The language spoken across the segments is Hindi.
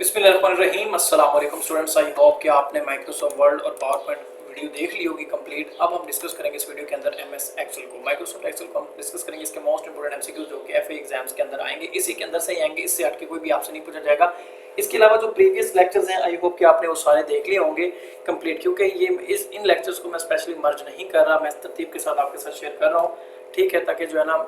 बिस्मिल्लाहिर्रहमानिर्रहीम। अस्सलाम वालेकुम स्टूडेंट्स, आई होप कि आपने माइक्रोसॉफ्ट वर्ड और पावर पॉइंट वीडियो देख ली होगी कंप्लीट। अब हम डिस्कस करेंगे इस वीडियो के अंदर एमएस एक्सेल को, माइक्रोसॉफ्ट एक्सेल को हम डिस्कस करेंगे। इसके मोस्ट इंपोर्टेंट एमसीक्यूज जो कि एफए एग्जाम्स के अंदर आएंगे, इसी के अंदर से ही आएंगे, इससे हटके कोई भी आपसे नहीं पूछा जाएगा। इसके अलावा जो प्रीवियस लेक्चर्स हैं आई होप कि आपने वो सारे देख लिए होंगे कंप्लीट, क्योंकि ये इन लेक्चर्स को मैं स्पेशली मर्ज नहीं कर रहा, मैं तरतीब के साथ आपके साथ शेयर कर रहा हूँ, ठीक है, ताकि जो है ना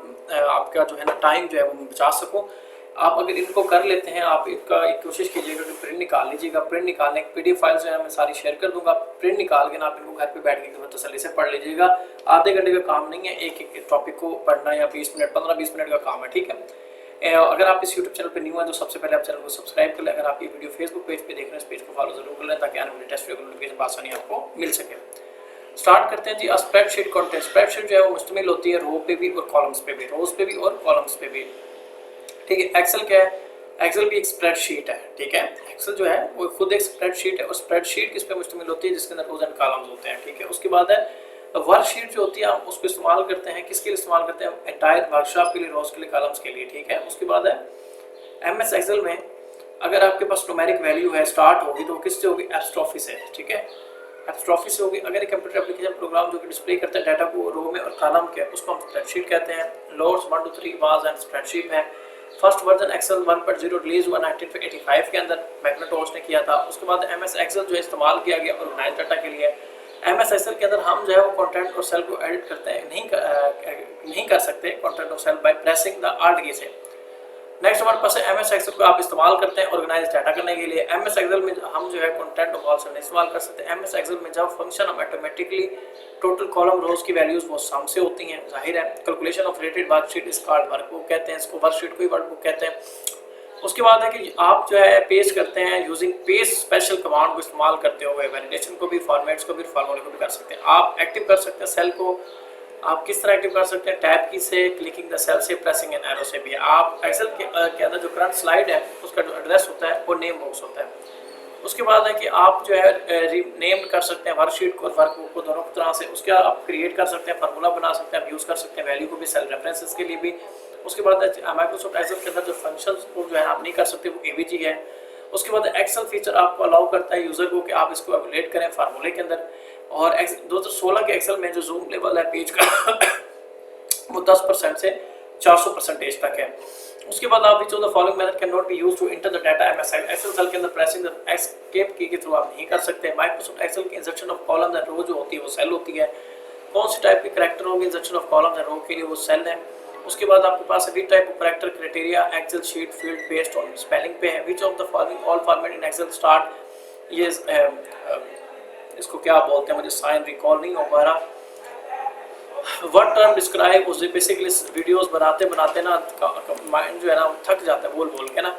आपका जो है ना टाइम जो है वो बचा सकूँ। आप अगर इनको कर लेते हैं, आप इनका एक कोशिश कीजिएगा कि प्रिंट निकाल लीजिएगा। प्रिंट निकालने की पीडीएफ फाइल जो है मैं सारी शेयर कर दूंगा। प्रिंट निकाल के ना आप इनको घर पे बैठ के तसल्ली से पढ़ लीजिएगा। आधे घंटे का काम नहीं है एक एक टॉपिक को पढ़ना, या 20 मिनट 15-20 मिनट का काम है, ठीक है। अगर आप इस यूट्यूब चैनल पर न्यू हैं तो सबसे पहले आप चैनल को सब्सक्राइब कर लें। अगर आप ये वीडियो फेसबुक पेज पे देख रहे हैं, इस पेज को फॉलो जरूर कर लें ताकि आने वाली टेस्ट वीडियो नोटिफिकेशन आसानी आपको मिल सके। स्टार्ट करते हैं जी। स्प्रेडशीट कंटेंट, स्प्रेडशीट जो है वो मुश्तमिल होती है रो पे भी और कॉलम्स पे भी, रोज पे भी और कॉलम्स पे भी, ठीक है। एक्सेल क्या है? एक्सेल भी एक स्प्रेडशीट है, ठीक है। एक्सेल जो है वो खुद एक स्प्रेडशीट है, और स्प्रेडशीट किस पे मुश्तमिल होती है? जिसके अंदर रोज एंड कॉलम्स होते हैं, ठीक है। उसके बाद है वर्कशीट जो होती है, हम उसको इस्तेमाल करते हैं, किसके लिए इस्तेमाल करते हैं? एंटायर वर्कशॉप के लिए, रोज के लिए, कॉलम्स के लिए, ठीक है। उसके बाद है एमएस एक्सेल में अगर आपके पास न्यूमेरिक वैल्यू है स्टार्ट होगी तो किससे होगी? एब्स्ट्रॉफी से, ठीक है, एब्स्ट्रॉफी से होगी। अगर एक कंप्यूटर एप्लीकेशन प्रोग्राम जो कि डिस्प्ले करता है डाटा को रो में और कॉलम के, उसको हम स्प्रेडशीट कहते हैं। लोड्स 1 2 3 वाज एंड स्प्रेडशीट है। फर्स्ट वर्जन एक्सेल 1.0 रिलीज हुआ 1985 के अंदर, मैग्नेटोस ने किया था। उसके बाद एमएस एक्सेल जो है इस्तेमाल किया गया ऑर्गेनाइज डाटा के लिए। एमएस एक्सेल के अंदर हम जो है वो कंटेंट और सेल को एडिट करते हैं, नहीं कर सकते कंटेंट और cell by pressing the alt key से। नेक्स्ट हमारे पास है एमएस एक्सेल को आप इस्तेमाल करते हैं ऑर्गेनाइज डाटा करने के लिए। एमएस एक्सेल में हम जो है कंटेंट और कॉल्स नहीं इस्तेमाल कर सकते। एमएस एक्सेल में जब फंक्शन हम ऑटोमेटिकली टोटल कॉलम रोज की वैल्यूज वो सम से होती हैं, जाहिर है। कैलकुलेशन ऑफ रेटेड वर्कशीट इस कॉल्ड वर्कबुक कहते हैं, इसको वर्कशीट को ही वर्कबुक कहते हैं। उसके बाद है कि आप जो है पेस्ट करते हैं यूजिंग पेस्ट स्पेशल कमांड को इस्तेमाल करते हुए वैलिडेशन को भी, फॉर्मेट्स को भी, फार्मूले को भी कर सकते हैं। आप एक्टिव कर सकते हैं सेल को। आप किस तरह एक्टिव कर सकते हैं? टैब की से, क्लिकिंग द सेल से, प्रेसिंग एन एरो से भी। आप एक्सेल के अंदर जो करंट स्लाइड है उसका जो एड्रेस होता है वो नेम बॉक्स होता है। उसके बाद है कि आप जो है रीनेम कर सकते हैं वर्कशीट को और वर्कबुक को, दोनों तरह से। उसके आप क्रिएट कर सकते हैं, फार्मूला बना सकते हैं, आप यूज़ कर सकते हैं वैल्यू को भी, सेल रेफरेंसेस के लिए भी। उसके बाद माइक्रोसॉफ्ट एक्सेल के अंदर जो फंक्शंस को जो है आप नहीं कर सकते वो एवीजी है। उसके बाद एक्सेल फीचर आपको अलाउ करता है यूज़र को कि आप इसको एमुलेट करें फार्मूले के अंदर। और 2016 के एक्सेल में जो जूम लेवल है पेज का वो 10% से 400% तक है। उसके बाद आप which of the following method can not be used to enter the data MS Excel cell के अंदर प्रेसिंग द एस्केप की के थ्रू आप नहीं कर सकते। माइक्रोसॉफ्ट एक्सेल की इंसर्शन ऑफ कॉलम्स एंड रो जो होती है वो सेल होती है। कौन सी टाइप की कैरेक्टर होगी इंसर्शन ऑफ कॉलम्स एंड रो के लिए? वो सेल है। उसके बाद आपके पास अभी type of character criteria Excel sheet field based on spelling पे है। Which of the following all format in Excel start, ये इसको क्या बोलते हैं, मुझे साइन रिकॉल नहीं हो पा रहा। वर्ड टर्म डिस्क्राइब, उसे बेसिकली वीडियोस बनाते बनाते ना माइंड जो है ना थक जाता है बोल बोल के ना।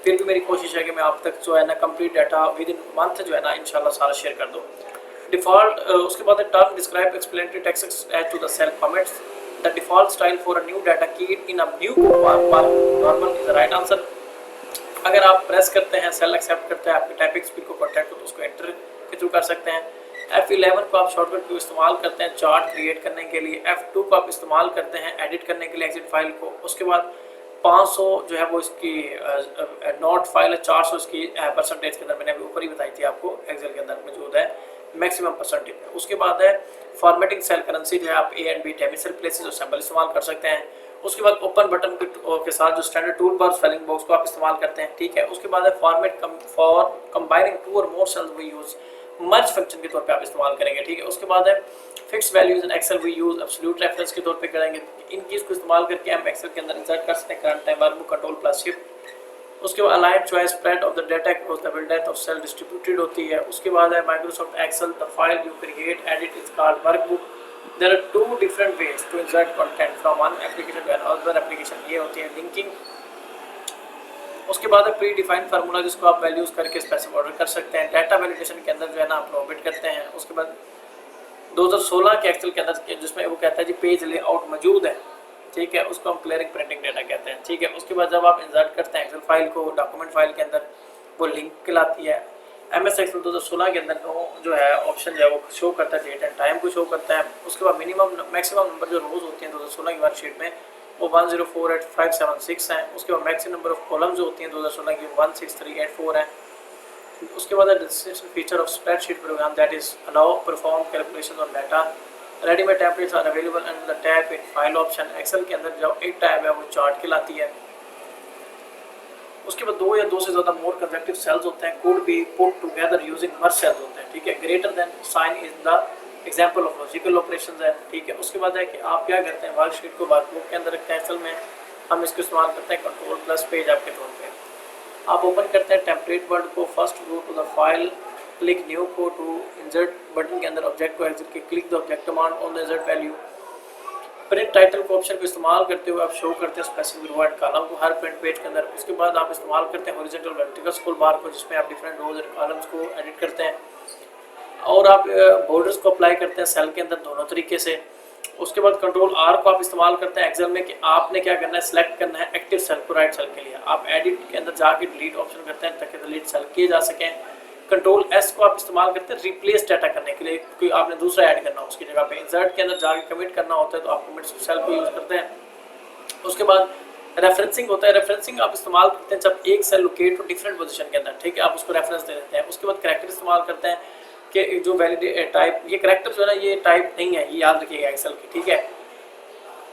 फिर भी मेरी कोशिश है कि मैं आप तक जो है ना complete data with in month जो है ना इंशाल्लाह सारा शेयर कर दूँ। डिफॉल्ट उसके बाद term describe explanatory text as to the cell formats. The default style for a new data की in a new normal is the right answer. अगर आप प्रेस करते हैं, सेल एक्सेप्ट करते हैं, आपकी टाइपिंग स्पीड को कॉन्टैक्ट हो तो उसको एंटर के थ्रू कर सकते हैं। F11 को आप शॉर्टकट को इस्तेमाल करते हैं चार्ट क्रिएट करने के लिए। F2 को आप इस्तेमाल करते हैं एडिट करने के लिए एग्जिट फाइल को। उसके बाद 500 जो है वो इसकी नोट फाइल है, 400 इसकी परसेंटेज के अंदर मैंने अभी ऊपर ही बताई थी आपको, एक्सेल के अंदर मौजूद है मैक्सिमम परसेंटेज। उसके बाद है फॉर्मेटिंग सेल करेंसी जो है आप A एंड B डेमिसल प्लेसेस और सिंबल इस्तेमाल कर सकते हैं। उसके बाद ओपन बटन के साथ जो standard tool bar spelling box को आप इस्तेमाल करते हैं, ठीक है। उसके बाद है फॉर्मेट फॉर कंबाइनिंग 2 और more cells we use, merge function के तौर पे आप इस्तेमाल करेंगे, ठीक है। उसके बाद है fix values in Excel we use absolute reference के तौर पे करेंगे। इन चीज़ को इस्तेमाल करके हम एक्सेल के अंदर इंसर्ट कर सकते हैं current time workbook control plus shift. उसके बाद align choice spread of the data across the depth of cell distributed होती है। उसके बाद है Microsoft Excel the file you create edit is called workbook. There are 2 different ways to insert content from one application to another application, ये होती है लिंकिंग। उसके बाद है प्री डिफाइंड फार्मूला जिसको आप वैल्यूज करके स्पेसिफाई ऑर्डर कर सकते हैं। डाटा वैलिडेशन के अंदर जो है ना आप प्रोवाइड करते हैं। उसके बाद 2016 के एक्सेल के अंदर जिसमें वो कहता है जी पेज लेआउट मौजूद है, ठीक है, उसको हम क्लियरिंग प्रिंटिंग डाटा कहते हैं, ठीक है। उसके बाद जब आप इंसर्ट करते हैं एक्सेल फाइल को डॉक्यूमेंट फाइल के अंदर, वो लिंक कहलाती है। एमएस एक्सेल 2016 के अंदर जो है ऑप्शन जो है वो शो करता है डेट एंड टाइम को शो करता है। उसके बाद मिनिमम मैक्सिमम नंबर जो रोज होती हैं 2016 की वर्कशीट में वो 1048,576 हैं। उसके बाद मैक्सिमम नंबर ऑफ कॉलम्स जो होती हैं 2016 की 16384 हैं। उसके बाद feature of spreadsheet program that is allow perform calculation on data. Readymade templates are available under the tab in file option. Excel के अंदर जो एक टैब है वो चार्ट कहलाती है। उसके बाद दो या दो से ज़्यादा मोर कंसेक्टिव सेल्स होते हैं, could be put together using merge cells होते हैं, ठीक है। Greater than sign is the example of logical operations है, ठीक है। उसके बाद है कि आप क्या करते हैं, वर्कशीट को वर्कबुक के अंदर रखते हैं। एक्सेल में हम इसको इस्तेमाल करते हैं कंट्रोल प्लस पेज आपके तौर पे। आप ओपन करते हैं टेम्पलेट वर्ड को, first go to the file, click new को टू इंसर्ट बटन के अंदर ऑब्जेक्ट को एग्जिट के click the object command on the insert value. Print title को ऑप्शन को इस्तेमाल करते हुए आप शो करते हैं स्पेसिफिक रो एंड कॉलम को हर प्रिंट पेज के अंदर। उसके बाद आप इस्तेमाल करते हैं हॉरिजॉन्टल वर्टिकल स्क्रॉल बार को, जिसमें आप डिफरेंट रोज एंड कॉलम्स को एडिट करते हैं। और आप बॉर्डर्स को अप्लाई करते हैं सेल के अंदर दोनों तरीके से। उसके बाद कंट्रोल आर को आप इस्तेमाल करते हैं एक्सेल में कि आपने क्या करना है, सेलेक्ट करना है एक्टिव सेल को राइट सेल के लिए। आप एडिट के अंदर जाके डिलीट ऑप्शन करते हैं ताकि डिलीट सेल किए जा सकें। कंट्रोल एस को आप इस्तेमाल करते हैं रिप्लेस डाटा करने के लिए, कोई आपने दूसरा ऐड करना हो उसकी जगह पे। इंसर्ट के अंदर जाके कमिट करना होता है तो आप कमिट सेल को यूज़ करते हैं। उसके बाद रेफरेंसिंग होता है। रेफरेंसिंग आप इस्तेमाल करते हैं जब एक सेल लोकेट हो डिफरेंट पोजीशन के अंदर, ठीक है, आप उसको रेफरेंस दे देते हैं। उसके बाद कैरेक्टर इस्तेमाल करते हैं कि जो वैलिड टाइप, ये कैरेक्टर जो है ना ये टाइप नहीं है, ये याद रखिएगा एक्सेल की, ठीक है।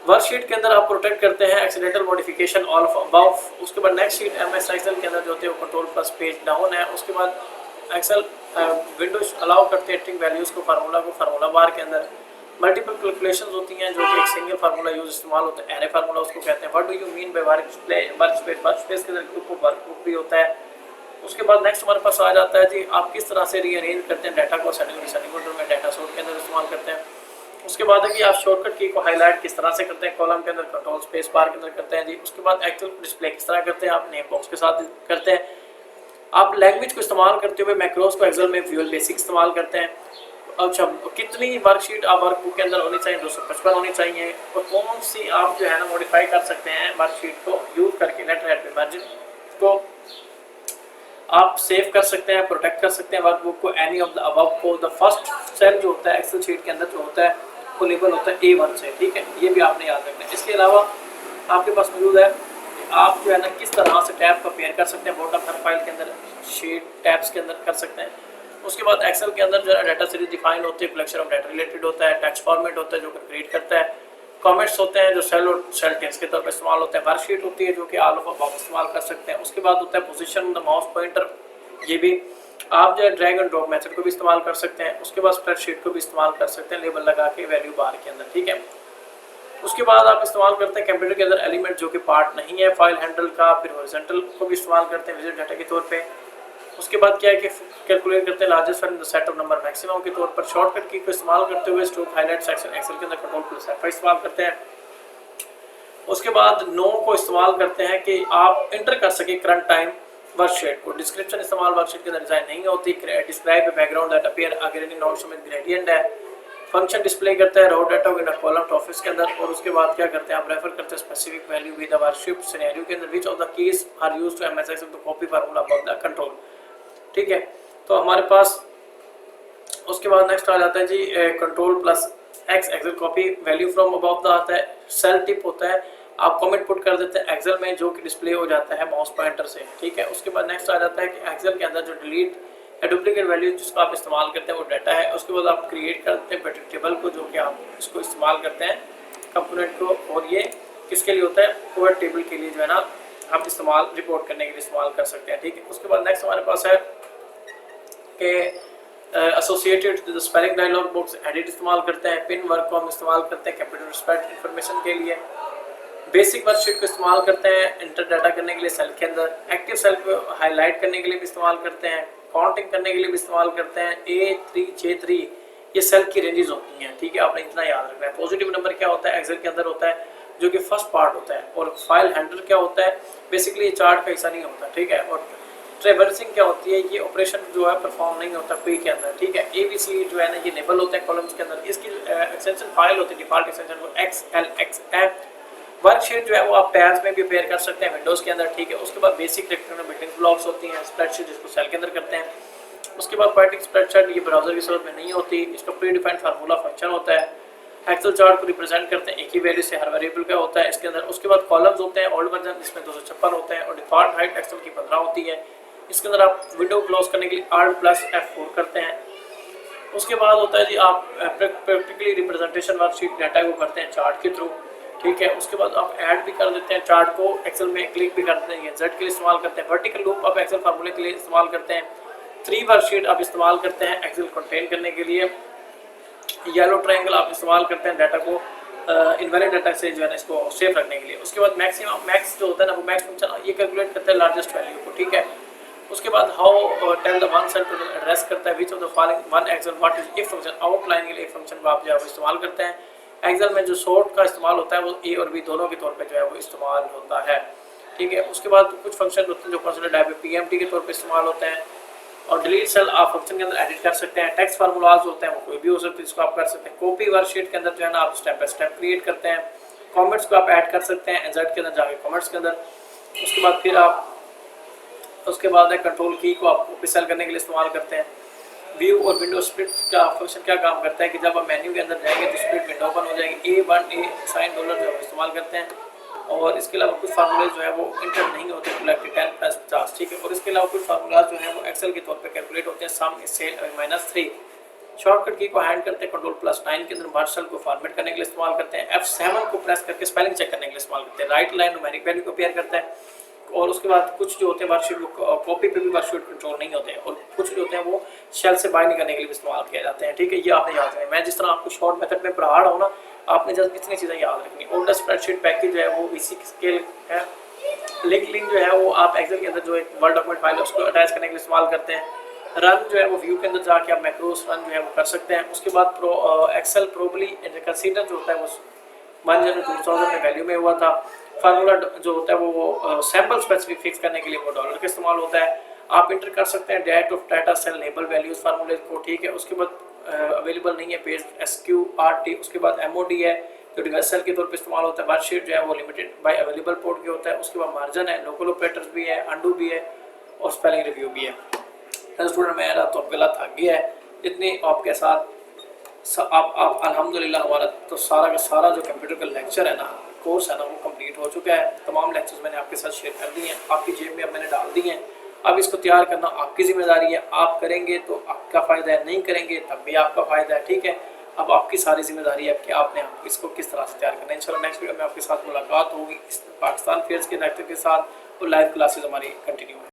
वर्कशीट के अंदर आप प्रोटेक्ट करते हैं accidental modification all of above. उसके बाद नेक्स्ट शीट एमएस एक्सेल के अंदर जो होते हैं वो कंट्रोल प्लस पेज डाउन है। उसके बाद एक्सेल विंडोज अलाउ करते हैं एडिटिंग वैल्यूज़ को, फार्मूला बार के अंदर मल्टीपल कैलकुलेशंस होती हैं जो कि एक सिंगल फार्मूला यूज इस्तेमाल होता है, एरे फार्मूला उसको कहते हैं। What do you mean by workspace के अंदर ग्रुप ऑफ वर्कबुक भी होता है। उसके बाद नेक्स्ट हमारे पास आ जाता है जी आप किस तरह से रीअरेंज करते हैं डाटा को सेटिंग ऑर्डर में, डाटा सोर्ट के अंदर इस्तेमाल करते हैं। उसके बाद है कि आप शॉर्टकट की को हाईलाइट किस तरह से करते हैं, कॉलम के अंदर कंट्रोल स्पेस बार के अंदर करते हैं जी। उसके बाद एक्सेल डिस्प्ले किस तरह करते हैं, आप नेम बॉक्स के साथ करते हैं। आप लैंग्वेज को इस्तेमाल करते हुए मैक्रोस को एक्सेल में विजुअल बेसिक इस्तेमाल करते हैं। अच्छा, कितनी वर्कशीट आप वर्कबुक के अंदर होनी चाहिए, 255 होनी चाहिए। और कौन सी आप जो है ना मॉडिफाई कर सकते हैं वर्कशीट को यूज करके, लेटर हेड पे मार्जिन को आप सेव कर सकते हैं, प्रोटेक्ट कर सकते हैं वर्कबुक को। एनी ऑफ द अबव को द फर्स्ट सेल जो होता है एक्सेल शीट के अंदर जो होता है वो लेबल होता है A1 से, ठीक है, ये भी आपने याद रखना है। इसके अलावा आपके पास मौजूद है कि आप जो है ना किस तरह से टैब को पेयर कर सकते हैं बॉटम हर फाइल के अंदर, शीट टैब्स के अंदर कर सकते हैं। उसके बाद एक्सेल के अंदर जो है डाटा सीरीज डिफाइन होती है, कलेक्शन ऑफ डाटा रिलेटेड होता है, टेक्स्ट फॉर्मेट होता है जो क्रिएट करता है, कमेंट्स होते हैं जो सेल और सेल टेक्स्ट के तौर पर इस्तेमाल होते हैं, वर्कशीट होती है जो कि ऑल ऑफ अबव इस्तेमाल कर सकते हैं। उसके बाद होता है पोजीशन द माउस पॉइंटर, ये भी आप जो है ड्रैग एंड ड्रॉप मेथड को भी इस्तेमाल कर सकते हैं। उसके बाद स्प्रेडशीट को भी इस्तेमाल कर सकते हैं लेबल लगा के वैल्यू बार के अंदर, ठीक है। उसके बाद आप इस्तेमाल करते हैं कंप्यूटर के अंदर एलिमेंट जो कि पार्ट नहीं है फाइल हैंडल का, फिर हॉरिजॉन्टल को भी इस्तेमाल करते हैं विजिट डाटा के तौर पे। उसके बाद क्या है कि कैलकुलेट करते हैं largest in the set of number maximum के तौर पर। शॉर्टकट की को इस्तेमाल करते हुए स्ट्रोक हाईलाइट सेक्शन एक्सेल के अंदर कंट्रोल प्लस F इस्तेमाल करते हैं। उसके बाद नो को इस्तेमाल करते हैं कि आप इंटर कर सके करंट टाइम वर्कशीट को। डिस्क्रिप्शन इस्तेमाल वर्कशीट के अंदर डिजाइन नहीं होती। डिस्क्राइब बैकग्राउंड दैट अपीयर अगर इन नोट्स में ग्रेडियंट है। फंक्शन डिस्प्ले करता है row data with a column topics के अंदर। और उसके बाद क्या करते हैं आप रेफर करते हैं specific value with a worksheet scenario के अंदर which of the keys are used to MS Excel to copy formula above the control, ठीक है। तो हमारे पास उसके बाद नेक्स्ट आ जाता है जी control plus X Excel copy value from above the आता है। सेल टिप होता है, आप कमेंट पुट कर देते हैं एक्सेल में जो कि डिस्प्ले हो जाता है माउस पॉइंटर से, ठीक है। उसके बाद नेक्स्ट आ जाता है कि एक्सेल के अंदर जो डिलीट या डुप्लीकेट वैल्यू जिसको आप इस्तेमाल करते हैं वो डाटा है। उसके बाद आप क्रिएट करते हैं प्रेडिक्टेबल को जो कि आप इसको इस्तेमाल करते हैं कंपोनेंट को। और ये किसके लिए होता है, पिवट टेबल के लिए जो है ना हम इस्तेमाल रिपोर्ट करने के लिए इस्तेमाल कर सकते हैं, ठीक है। उसके बाद नेक्स्ट हमारे पास है कि associated spelling dialog box edit इस्तेमाल करते हैं। पिन वर्क को हम इस्तेमाल करते हैं कंप्यूटर स्पेड इंफॉर्मेशन के लिए। बेसिक वर्कशीट को इस्तेमाल करते हैं इंटर डाटा करने के लिए सेल के अंदर। एक्टिव सेल को हाईलाइट करने के लिए भी इस्तेमाल करते हैं, काउंटिंग करने के लिए भी इस्तेमाल करते हैं। A3 J3 ये सेल की रेंजेस होती हैं, ठीक है, आपने इतना याद रखना है। पॉजिटिव नंबर क्या होता है एक्सेल के अंदर होता है जो कि फर्स्ट पार्ट होता है। और फाइल हैंडल क्या होता है, बेसिकली ये चार्ट का हिस्सा नहीं होता, ठीक है। और ट्रेवर्सिंग क्या होती है, ये ऑपरेशन जो है परफॉर्म नहीं होता कोई के अंदर, ठीक है। ABC जो है ना ये लेबल होते हैं कॉलम्स के अंदर। इसकी एक्सटेंशन फाइल होती है डिफॉल्ट एक्सटेंशन वो XLXF। वर्कशीट जो है वो आप टैब्स में भी पेयर कर सकते हैं विंडोज़ के अंदर, ठीक है। उसके बाद बेसिक रेक्टेंगुलर बिल्डिंग ब्लॉक्स होती हैं, स्प्रेडशीट जिसको सेल के अंदर करते हैं। उसके बाद पोएटिक स्प्रेडशीट ये ब्राउजर की सूरत में नहीं होती, इसका प्री डिफाइंड फार्मूला फंक्शन होता है। एक्सेल चार्ट को रिप्रेजेंट करते हैं एक ही वैल्यू से हर वेरिएबल का होता है इसके अंदर। उसके बाद कॉलम्स होते हैं ओल्ड वर्जन जिसमें 256 होते हैं और डिफॉल्ट हाइट एक्सेल की 15 होती है। इसके अंदर आप विंडो क्लोज करने के लिए Alt+F4 करते हैं। उसके बाद होता है जी आप प्रैक्टिकली रिप्रेजेंटेशन वर्कशीट डाटा को करते हैं चार्ट के थ्रू, ठीक है। उसके बाद आप ऐड भी कर देते हैं चार्ट को, एक्सेल में क्लिक भी कर देते हैं, जेड के लिए इस्तेमाल करते हैं। वर्टिकल लूप आप एक्सेल फार्मूले के लिए इस्तेमाल करते हैं। 3 वर्कशीट आप इस्तेमाल करते हैं एक्सेल कंटेन करने के लिए। येलो ट्रायंगल आप इस्तेमाल करते हैं डाटा को इनवैलिड डाटा से जो है ना इसको सेफ रखने के लिए। उसके बाद मैक्स जो होता है ना वो मैक्स फंक्शन ये कैलकुलेट करता है लार्जेस्ट वैल्यू को, ठीक है। उसके बाद how tell the one cell to address करता है which of the following one Excel what is if function, outline के लिए फंक्शन को आप जो है वो इस्तेमाल करते हैं। एक्सेल में जो सॉर्ट का इस्तेमाल होता है वो ए और बी दोनों के तौर पे जो है वो इस्तेमाल होता है, ठीक है। उसके बाद कुछ फंक्शन होते हैं जो कंसिडर्ड है पीएमटी के तौर पे इस्तेमाल होते हैं। और डिलीट सेल आप फंक्शन के अंदर एडिट कर सकते हैं। टेक्स्ट फार्मूलाज होते हैं वो कोई भी हो सकते हैं, इसको आप कर सकते हैं। कॉपी वर्कशीट के अंदर जो है ना आप स्टेप बाय स्टेप क्रिएट करते हैं। कमेंट्स को आप ऐड कर सकते हैं एजेड के अंदर जाके कमेंट्स के अंदर। उसके बाद फिर आप उसके बाद कंट्रोल की को आप कॉपी सेल करने के लिए इस्तेमाल करते हैं। व्यू और विंडो स्प्लिट का फंक्शन क्या काम करता है कि जब आप मेन्यू के अंदर जाएंगे तो स्प्लिट विंडो ओपन हो जाएगी। A1 साइन डॉलर जो है इस्तेमाल करते हैं। और इसके अलावा कुछ फार्मूले जो है वो इंटर नहीं होते, 10+50, ठीक है। और इसके अलावा कुछ फार्मूला जो है वो एक्सेल के तौर पे कैलकुलेट होते हैं। सम इससे -3 शॉर्टकट की को हैंड करते हैं। कंट्रोल+9 के अंदर मर्ज सेल को फॉर्मेट करने के लिए इस्तेमाल करते हैं। F7 को प्रेस करके स्पेलिंग चेक करने के लिए इस्तेमाल करते हैं। राइट लाइन न्यूमेरिक वैल्यू को पेयर करता है। और उसके बाद कुछ जो होते हैं वर्कशीट वो कॉपी पे भी वर्कशीट कंट्रोल नहीं होते हैं। और कुछ जो होते हैं वो शेल से बाय नहीं करने के लिए इस्तेमाल किए जाते हैं, ठीक है। ये आपने याद रखना। मैं जिस तरह आपको शॉर्ट मेथड में पढ़ा रहा हूँ ना, आपने जस्ट इतनी चीज़ें याद रखनी। ओल्डर स्प्रेडशीट पैकेज जो है वो इसी स्केल है। लिंक जो है वो आप एक्सेल के अंदर जो एक वर्ड डॉक्यूमेंट फाइल है उसको अटैच करने के लिए इस्तेमाल करते हैं। रन जो है वो व्यू के अंदर जाके आप मैक्रोस रन जो है वो कर सकते हैं। उसके बाद एक्सेल प्रोबली कंसीडर जो होता है वो 1 जनवरी 2000 में वैल्यू में हुआ था। फार्मूला जो होता है वो सैम्पल स्पेसिफिक फिक्स करने के लिए वो डॉलर का इस्तेमाल होता है। आप इंटर कर सकते हैं date of data cell label values फार्मूले को, ठीक है। उसके बाद अवेलेबल नहीं है पेज SQRT। उसके बाद MOD है जो डिवाइस सेल के तौर पे इस्तेमाल होता है। वर्कशीट जो है वो लिमिटेड बाय अवेलेबल पोर्ट के होता है। उसके बाद मार्जिन है, लोकल ऑपरेटर्स भी है, अंडू भी है और स्पेलिंग रिव्यू भी है। स्टूडेंट मेरा तो गला थक गया है इतनी आपके साथ। आप अल्हम्दुलिल्लाह हमारा तो सारा का सारा जो कंप्यूटर का लेक्चर है ना, कोर्स है ना, वो कंप्लीट हो चुका है। तमाम लेक्चर्स मैंने आपके साथ शेयर कर दिए हैं, आपकी जेब में अब मैंने डाल दिए हैं। अब इसको तैयार करना आपकी जिम्मेदारी है। आप करेंगे तो आपका फ़ायदा है, नहीं करेंगे तब भी आपका फ़ायदा है, ठीक है। अब आपकी सारी जिम्मेदारी है कि आपने इसको किस तरह से तैयार करना है। इंशाल्लाह नेक्स्ट वीडियो में आपके साथ मुलाकात होगी पाकिस्तान फेयर्स के डायरेक्टर के साथ और लाइव क्लासेस हमारी कंटिन्यू है।